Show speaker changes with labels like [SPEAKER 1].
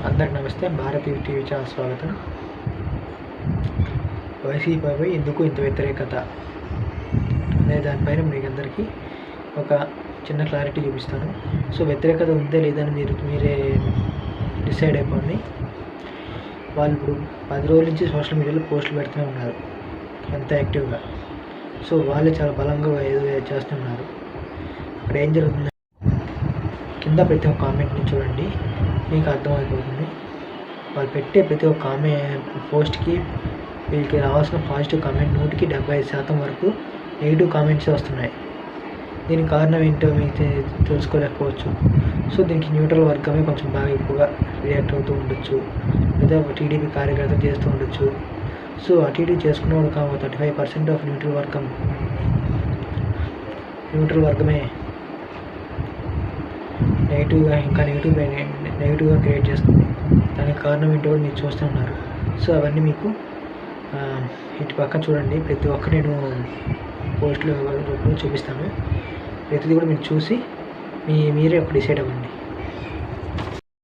[SPEAKER 1] అందరికి నమస్తే. Bharati TV channel స్వాగతం. వైసీపీపై ఎందుకు ఇంత వ్యతిరేకత అనే దానిపైన మీకు అందరికీ ఒక చిన్న క్లారిటీ చూపిస్తాను. సో వ్యతిరేకత ఉందే లేదని మీరే డిసైడ్ అయిపోండి. వాళ్ళు ఇప్పుడు 10 రోజుల నుంచి సోషల్ మీడియాలో పోస్టులు పెడుతూనే ఉన్నారు, ఎంత యాక్టివ్గా. సో వాళ్ళే చాలా బలంగా ఏదో చేస్తున్నారు. అక్కడ ఏం జరుగుతుంది కింద ప్రతి ఒక్క కామెంట్ని చూడండి, మీకు అర్థమైపోతుంది. వాళ్ళు పెట్టే ప్రతి ఒక్క పోస్ట్కి వీళ్ళకి రావాల్సిన పాజిటివ్ కామెంట్ 100కి 75% వరకు నెగిటివ్ కామెంట్సే వస్తున్నాయి. దీనికి కారణం ఏంటో మీకు తెలుసుకోలేకపోవచ్చు. సో దీనికి న్యూట్రల్ వర్గమే కొంచెం బాగా ఎక్కువగా రియాక్ట్ అవుతూ ఉండొచ్చు, లేదా టీడీపీ కార్యకర్తలు చేస్తూ ఉండొచ్చు. సో అటు ఇటు చేసుకునేవాడు 35% ఆఫ్ న్యూట్రల్ వర్గమే నెగిటివ్గా క్రియేట్ చేస్తుంది. దానికి కారణం ఏంటో మీరు చూస్తూ ఉన్నారు. సో అవన్నీ మీకు ఇటు పక్కన చూడండి, ప్రతి ఒక్క నేను పోస్టులు చూపిస్తాను. ప్రతిదీ కూడా మీరు చూసి మీరే ఒక డిసైడ్ అవ్వండి.